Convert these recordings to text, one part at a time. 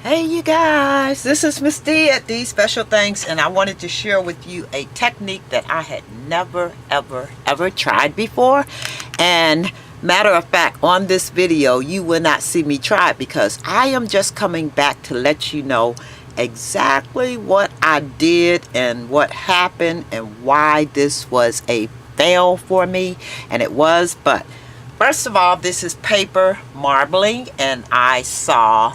Hey you guys, this is Miss D at These Special Things, and I wanted to share with you a technique that I had never ever tried before. And matter of fact, on this video you will not see me try it because I am just coming back to let you know exactly what I did and what happened and why this was a fail for me. And it was. But first of all, this is paper marbling, and I saw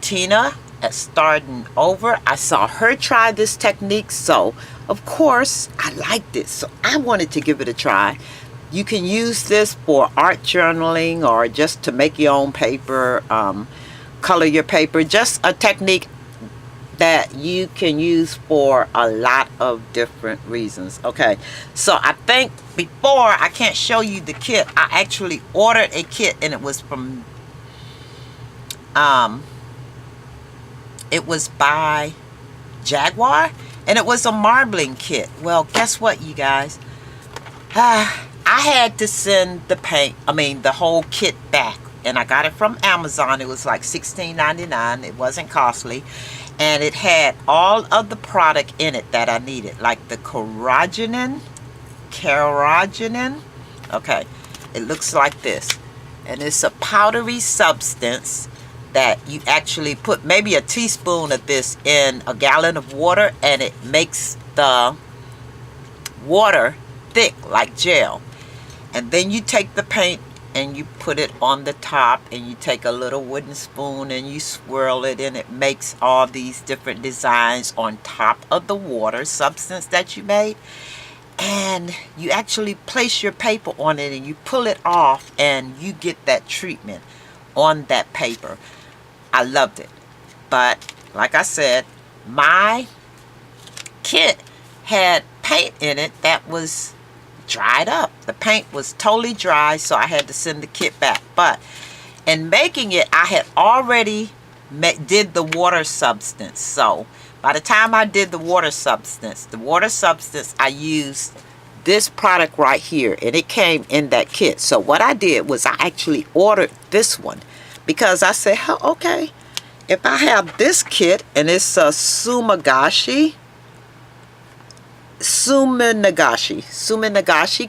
Tina at Starting Over. I saw her try this technique, so of course I liked it, so I wanted to give it a try. You can use this for art journaling or just to make your own paper, color your paper. Just a technique that you can use for a lot of different reasons. Okay, so I think before I can't show you the kit, I actually ordered a kit, and it was from it was by Jaguar, and it was a marbling kit. Well, guess what, you guys? I had to send the whole kit back, and I got it from Amazon. It was like $16.99. It wasn't costly, and it had all of the product in it that I needed, like the carrageenan. Okay, it looks like this, and it's a powdery substance that you actually put maybe a teaspoon of this in a gallon of water, and it makes the water thick like gel. And then you take the paint and you put it on the top, and you take a little wooden spoon and you swirl it, and it makes all these different designs on top of the water substance that you made. And you actually place your paper on it, and you pull it off, and you get that treatment on that paper. I loved it. But like I said, my kit had paint in it that was dried up. The paint was totally dry, so I had to send the kit back. But in making it, I had already did the water substance. So by the time I did the water substance, I used this product right here, and it came in that kit. So what I did was I actually ordered this one, because I said, oh, okay, if I have this kit, and it's a Suminagashi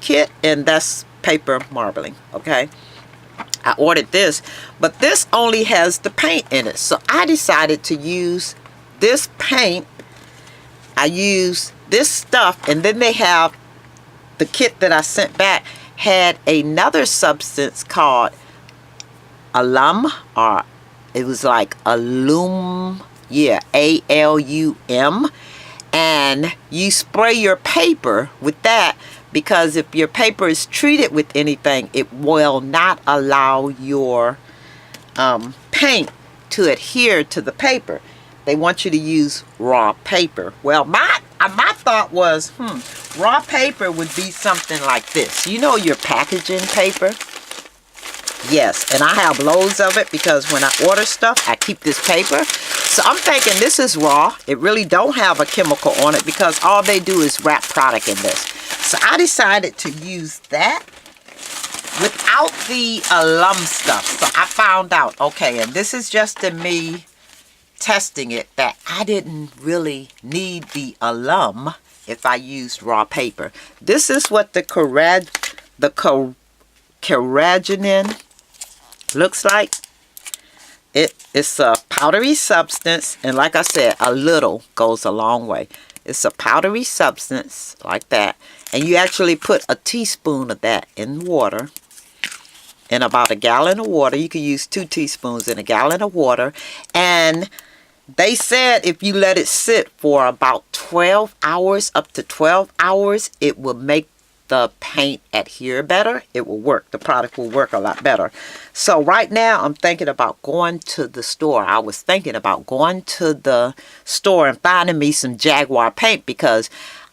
kit, and that's paper marbling, okay? I ordered this, but this only has the paint in it. So I decided to use this paint. I used this stuff, and then they have the kit that I sent back had another substance called alum, or it was like alum, yeah, ALUM. And you spray your paper with that, because if your paper is treated with anything, it will not allow your paint to adhere to the paper. They want you to use raw paper. Well, my thought was, raw paper would be something like this. You know, your packaging paper? Yes, and I have loads of it, because when I order stuff, I keep this paper. So I'm thinking this is raw. It really don't have a chemical on it, because all they do is wrap product in this. So I decided to use that without the alum stuff. So I found out, okay, and this is just in me testing it, that I didn't really need the alum if I used raw paper. This is what the carrageenan looks like. It's a powdery substance, and like I said, a little goes a long way. It's a powdery substance like that, and you actually put a teaspoon of that in water, in about a gallon of water. You can use 2 teaspoons in a gallon of water, and they said if you let it sit for about 12 hours, up to 12 hours, it will make the paint adhere better. It will work. The product will work a lot better. So right now I'm thinking about going to the store. I was thinking about going to the store and finding me some Jaguar paint, because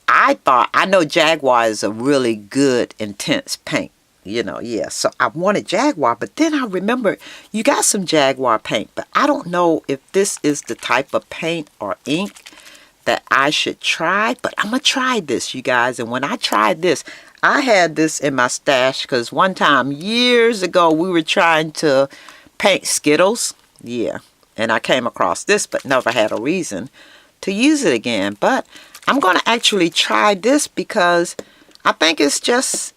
I know Jaguar is a really good intense paint. You know, yeah. So I wanted Jaguar, but then I remembered you got some Jaguar paint, but I don't know if this is the type of paint or ink that I should try. But I'm gonna try this, you guys. And when I tried this, I had this in my stash, because one time years ago we were trying to paint Skittles. Yeah, and I came across this but never had a reason to use it again. But I'm going to actually try this because I think it's just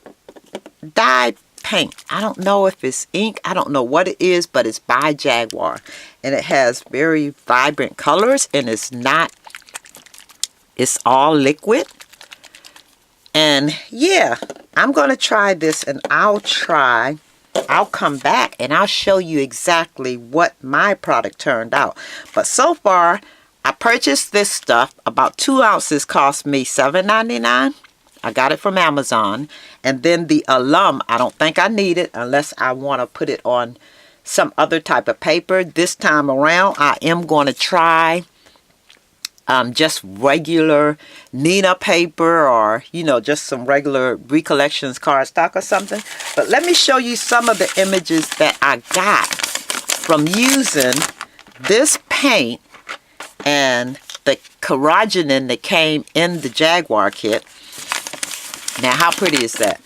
dye paint. I don't know if it's ink. I don't know what it is, but it's by Jaguar. And it has very vibrant colors, and it's all liquid. And yeah, I'm going to try this, and I'll come back and I'll show you exactly what my product turned out. But so far, I purchased this stuff. About 2 ounces cost me $7.99. I got it from Amazon. And then the alum, I don't think I need it unless I want to put it on some other type of paper. This time around, I am going to try just regular Nina paper, or, you know, just some regular Recollections cardstock or something. But let me show you some of the images that I got from using this paint and the carrageenan that came in the Jaguar kit. Now, how pretty is that?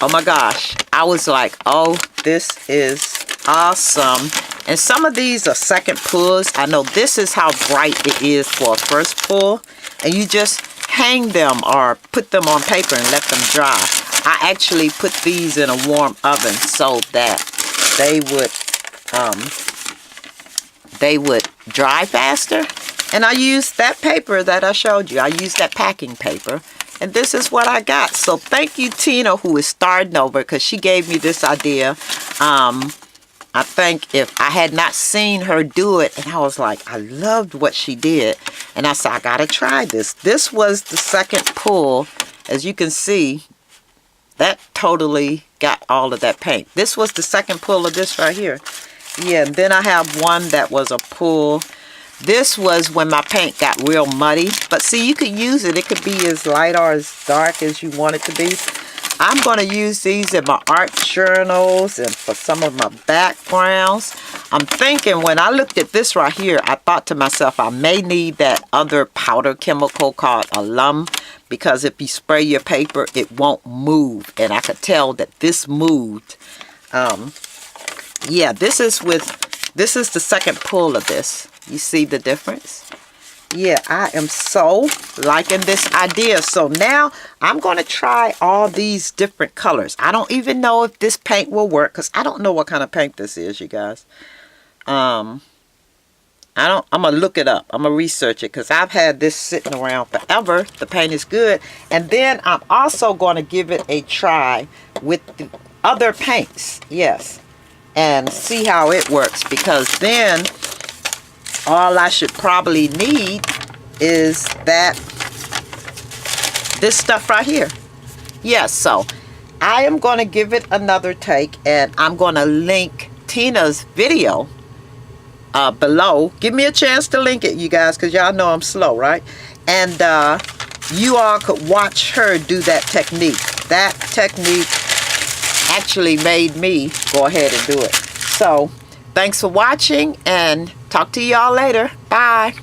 Oh my gosh. I was like, oh, this is awesome. And some of these are second pulls. I know this is how bright it is for a first pull. And you just hang them or put them on paper and let them dry. I actually put these in a warm oven so that they would dry faster. And I used that paper that I showed you. I used that packing paper. And this is what I got. So thank you, Tina, who is starting over, because she gave me this idea. I think if I had not seen her do it, and I was like, I loved what she did. And I said, I got to try this. This was the second pull. As you can see, that totally got all of that paint. This was the second pull of this right here. Yeah, and then I have one that was a pull. This was when my paint got real muddy. But see, you could use it. It could be as light or as dark as you want it to be. I'm going to use these in my art journals and for some of my backgrounds. I'm thinking when I looked at this right here, I thought to myself, I may need that other powder chemical called alum, because if you spray your paper, it won't move. And I could tell that this moved. Yeah, this is the second pull of this. You see the difference? Yeah, I am so liking this idea. So now I'm going to try all these different colors. I don't even know if this paint will work, because I don't know what kind of paint this is, you guys. I'm going to look it up. I'm going to research it, because I've had this sitting around forever. The paint is good. And then I'm also going to give it a try with the other paints. Yes. And see how it works, because then all I should probably need is this stuff right here. Yes, so I am going to give it another take, and I'm going to link Tina's video below. Give me a chance to link it, you guys, because y'all know I'm slow, right? And you all could watch her do that technique. That technique actually made me go ahead and do it. So thanks for watching, and talk to y'all later. Bye.